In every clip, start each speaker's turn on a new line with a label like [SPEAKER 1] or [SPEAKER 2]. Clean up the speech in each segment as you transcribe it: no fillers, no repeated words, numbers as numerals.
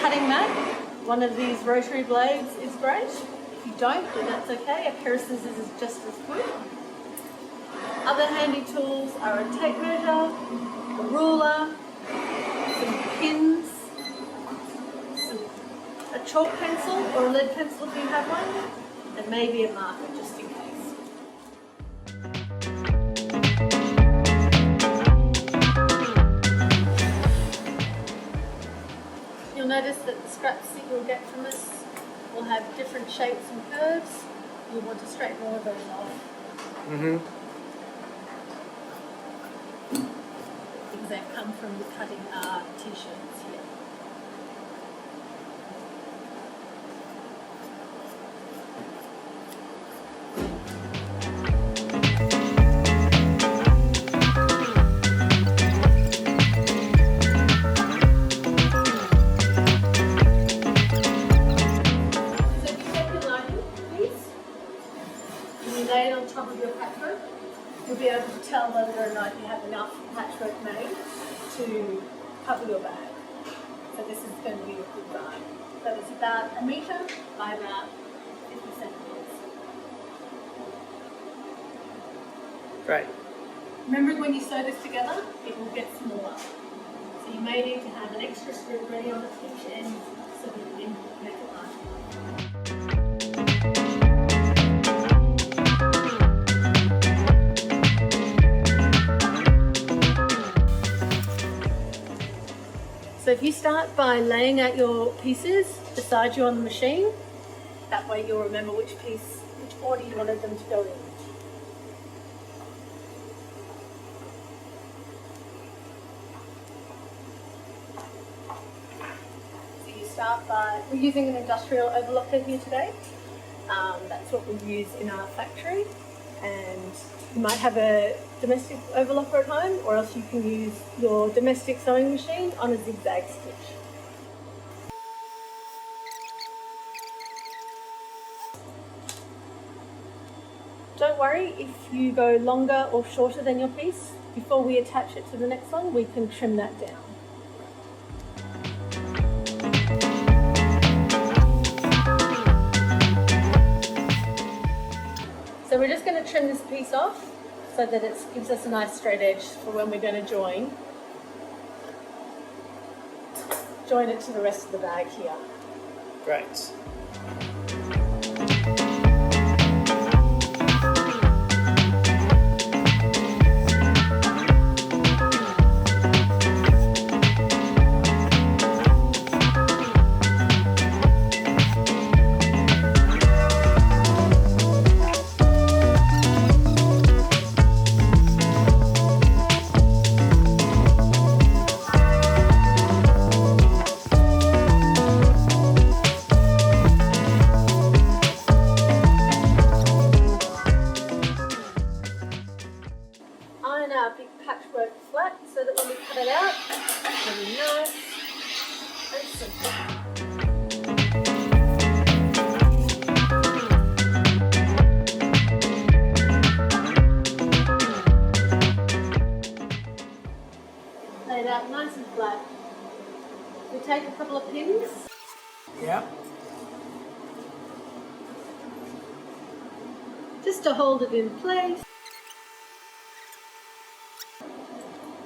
[SPEAKER 1] cutting mat, one of these rotary blades is great. If you don't, then that's okay. A pair of scissors is just as good. Other handy tools are a tape measure, a ruler, some pins, a chalk pencil or a lead pencil if you have one, and maybe a marker just in case. You'll notice that the scraps that you'll get from us will have different shapes and curves. You'll want to straighten all of those off. Things that come from cutting our t-shirts here. You'll be able to tell whether or not you have enough patchwork made to cover your bag. So this is going to be a good bag. So it's about 1 metre by about 50 centimetres.
[SPEAKER 2] Great.
[SPEAKER 1] Remember when you sew this together, it will get smaller. So you may need to have an extra strip ready on each end so that you can make it larger. So if you start by laying out your pieces beside you on the machine, that way you'll remember which order you wanted them to go in. So you start by, we're using an industrial overlocker here today. That's what we use in our factory. And you might have a domestic overlocker at home, or else you can use your domestic sewing machine on a zigzag stitch. Don't worry if you go longer or shorter than your piece. Before we attach it to the next one, we can trim that down. So we're just going to trim this piece off so that it gives us a nice straight edge for when we're going to join it to the rest of the bag here.
[SPEAKER 2] Great.
[SPEAKER 1] Iron our big patchwork flat so that when we cut it out, it'll be nice and simple. Lay it out nice and flat. We take a couple of pins.
[SPEAKER 2] Yeah.
[SPEAKER 1] Just to hold it in place.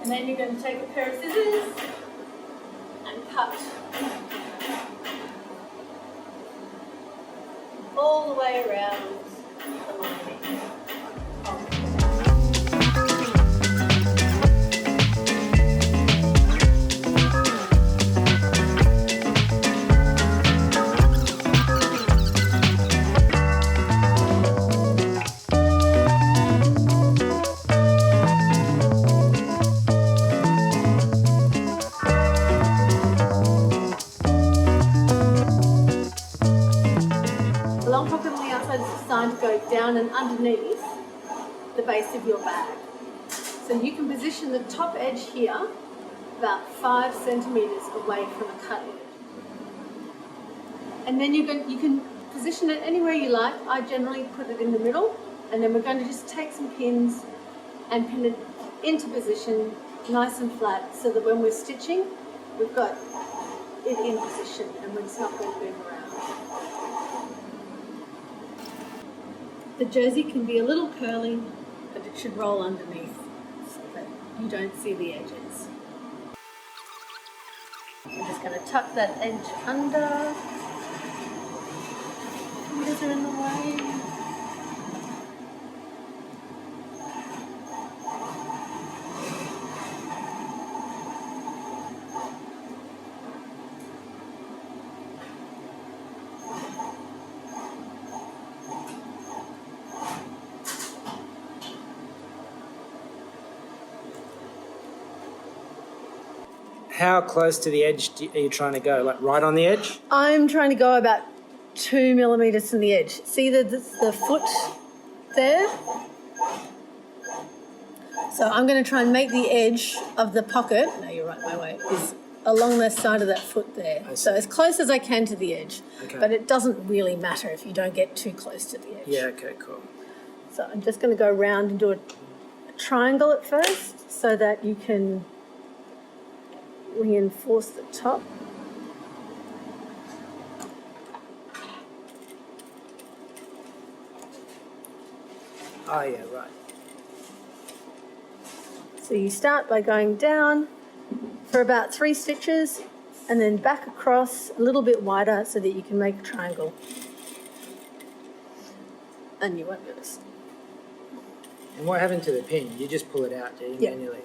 [SPEAKER 1] And then you're going to take a pair of scissors and cut all the way around the lining. To go down and underneath the base of your bag. So you can position the top edge here about 5 centimetres away from a cut edge. And then you can position it anywhere you like. I generally put it in the middle, and then we're going to just take some pins and pin it into position nice and flat so that when we're stitching, we've got it in position and when it's not going to move around. The jersey can be a little curly, but it should roll underneath so that you don't see the edges. I'm just going to tuck that edge under. Fingers are in the way.
[SPEAKER 2] How close to the edge are you trying to go? Like right on the edge?
[SPEAKER 1] I'm trying to go about 2 millimeters from the edge. See the foot there? So I'm going to try and make the edge of the pocket, no, you're right, my way, is along the side of that foot there. So as close as I can to the edge.
[SPEAKER 2] Okay.
[SPEAKER 1] But it doesn't really matter if you don't get too close to the edge.
[SPEAKER 2] Yeah, okay, cool.
[SPEAKER 1] So I'm just going to go around and do a triangle at first so that you can reinforce the top.
[SPEAKER 2] Oh, yeah, right.
[SPEAKER 1] So you start by going down for about 3 stitches and then back across a little bit wider so that you can make a triangle. And you won't notice.
[SPEAKER 2] And what happened to the pin? You just pull it out, do you, manually?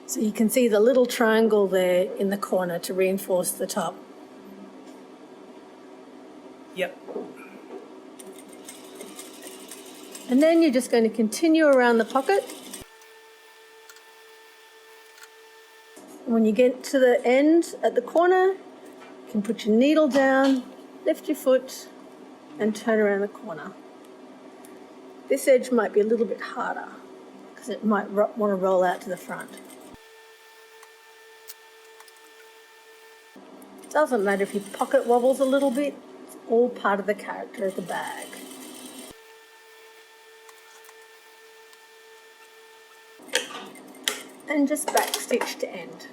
[SPEAKER 1] So you can see the little triangle there in the corner to reinforce the top.
[SPEAKER 2] Yep.
[SPEAKER 1] And then you're just going to continue around the pocket. When you get to the end at the corner, you can put your needle down, lift your foot, and turn around the corner. This edge might be a little bit harder because it might want to roll out to the front. Doesn't matter if your pocket wobbles a little bit, it's all part of the character of the bag. And just back stitch to end.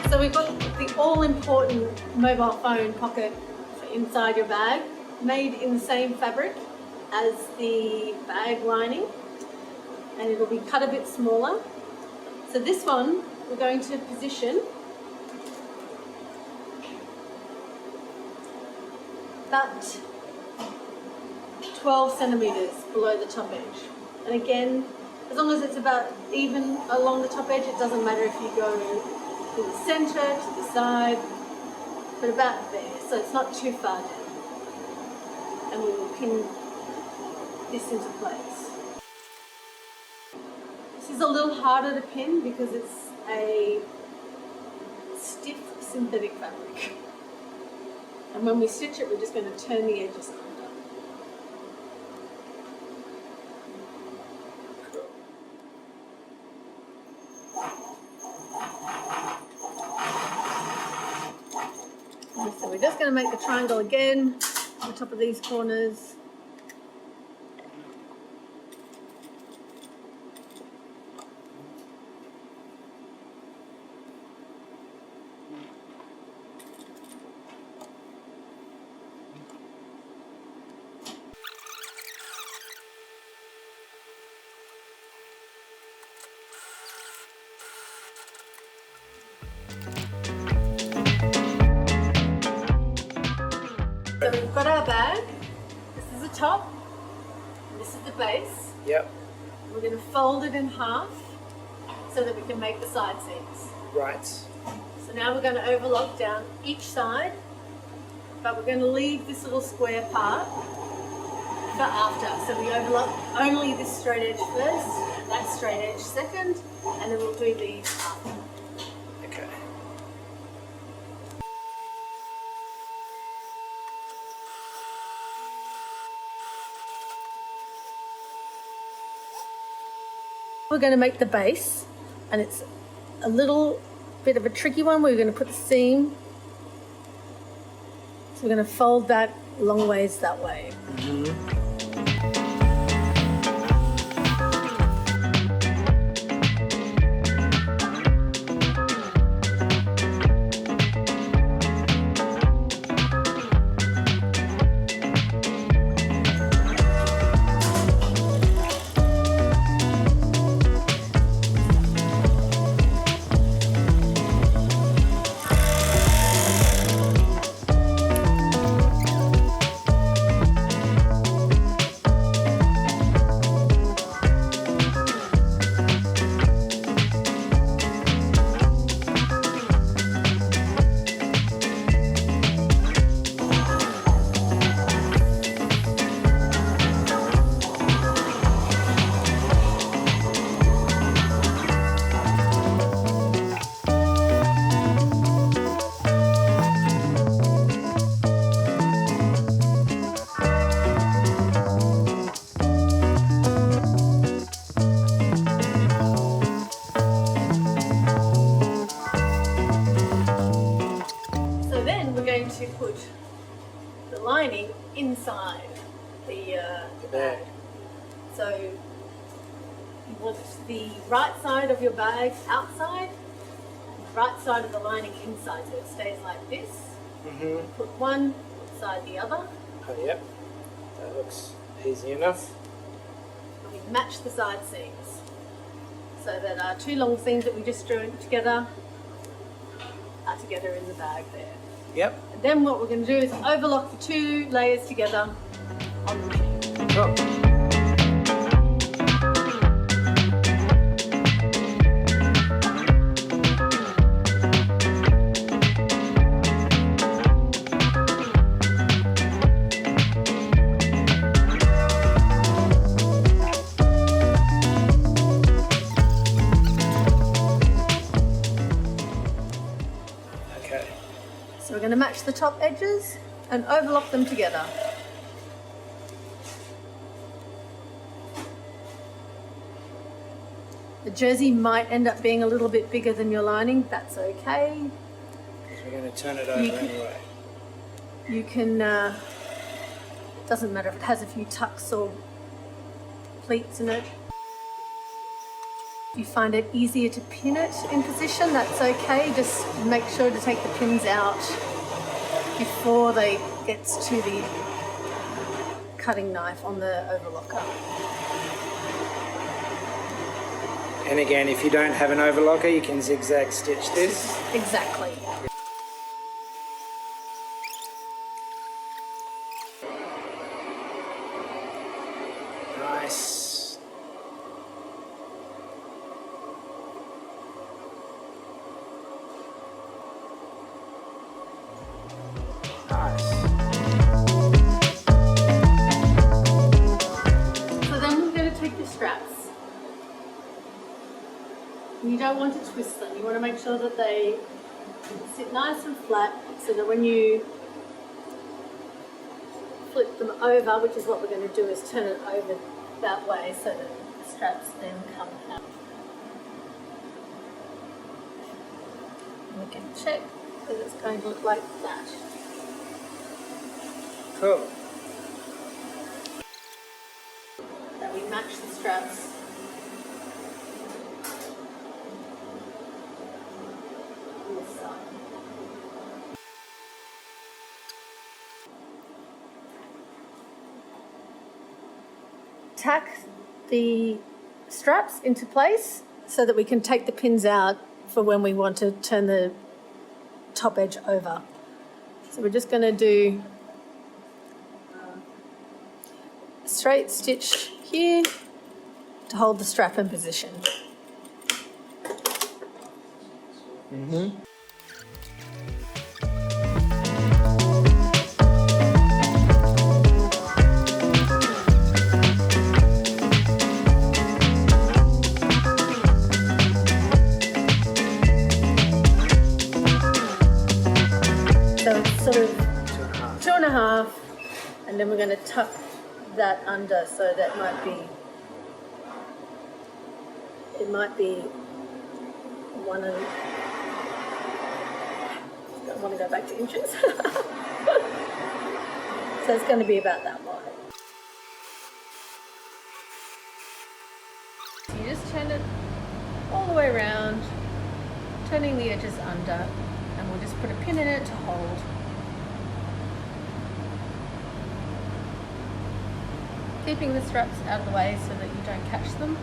[SPEAKER 1] So we've got the all-important mobile phone pocket inside your bag, made in the same fabric as the bag lining, and it'll be cut a bit smaller. So this one we're going to position about 12 centimeters below the top edge. And again, as long as it's about even along the top edge, it doesn't matter if you go to the center, to the side, but about there, so it's not too far down. And we will pin this into place. This is a little harder to pin because it's a stiff synthetic fabric. And when we stitch it, we're just going to turn the edges under. So we're just going to make the triangle again on the top of these corners. So we've got our bag. This is the top, and this is the base.
[SPEAKER 2] Yep.
[SPEAKER 1] We're going to fold it in half so that we can make the side seams.
[SPEAKER 2] Right.
[SPEAKER 1] So now we're going to overlock down each side, but we're going to leave this little square part for after. So we overlock only this straight edge first, and that straight edge second, and then we'll do these after.
[SPEAKER 2] Okay.
[SPEAKER 1] We're going to make the base, and it's a little bit of a tricky one. We're going to put the seam So we're going to fold that long ways that way. To put the lining inside the bag. So you want the right side of your bag outside, the right side of the lining inside, so it stays like this. Put one side the other.
[SPEAKER 2] Oh, yep. That looks easy enough.
[SPEAKER 1] And we match the side seams. So that our two long seams that we just drew together are together in the bag there.
[SPEAKER 2] Yep.
[SPEAKER 1] And then what we're going to do is overlock the two layers together on the machine.
[SPEAKER 2] Cool.
[SPEAKER 1] So we're going to match the top edges and overlock them together. The jersey might end up being a little bit bigger than your lining, that's okay.
[SPEAKER 2] We're going to turn it over anyway.
[SPEAKER 1] You can, doesn't matter if it has a few tucks or pleats in it. If you find it easier to pin it in position, that's okay. Just make sure to take the pins out before they get to the cutting knife on the overlocker.
[SPEAKER 2] And again, if you don't have an overlocker, you can zigzag stitch this.
[SPEAKER 1] Exactly.
[SPEAKER 2] Nice.
[SPEAKER 1] So then we're going to take the straps. You don't want to twist them. You want to make sure that they sit nice and flat so that when you flip them over, which is what we're going to do, is turn it over that way so that the straps then come out. And we can check that it's going to look like that.
[SPEAKER 2] Cool.
[SPEAKER 1] That we match the straps. On this side. Tack the straps into place so that we can take the pins out for when we want to turn the top edge over. So we're just going to do a straight stitch here to hold the strap in position. So it's sort of 2.5, and then we're going to tuck that under, so that might be, it might be one and, don't want to go back to inches. So it's going to be about that wide. So you just turn it all the way around, turning the edges under, and we'll just put a pin in it to hold. Keeping the straps out of the way so that you don't catch them.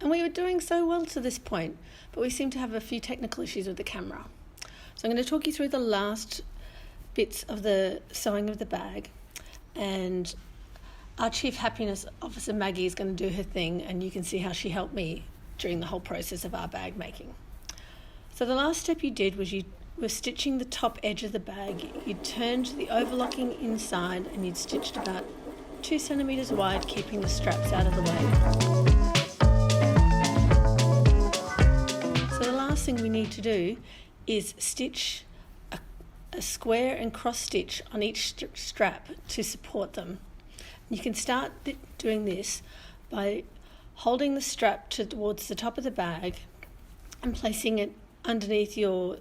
[SPEAKER 1] And we were doing so well to this point, but we seem to have a few technical issues with the camera. So I'm going to talk you through the last bits of the sewing of the bag, and our Chief Happiness Officer Maggie is going to do her thing, and you can see how she helped me during the whole process of our bag making. So the last step you did was you were stitching the top edge of the bag. You turned the overlocking inside and you'd stitched about 2 centimetres wide, keeping the straps out of the way. So the last thing we need to do is stitch a square and cross stitch on each strap to support them. You can start doing this by holding the strap towards the top of the bag and placing it underneath your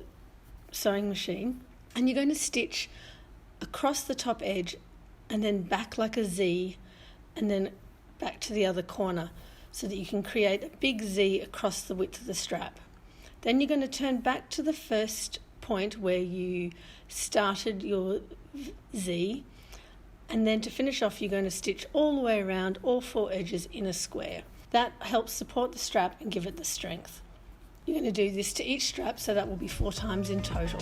[SPEAKER 1] sewing machine, and you're going to stitch across the top edge and then back like a Z and then back to the other corner so that you can create a big Z across the width of the strap. Then you're going to turn back to the first point where you started your Z, and then to finish off you're going to stitch all the way around all 4 edges in a square. That helps support the strap and give it the strength. You're going to do this to each strap, so that will be 4 times in total.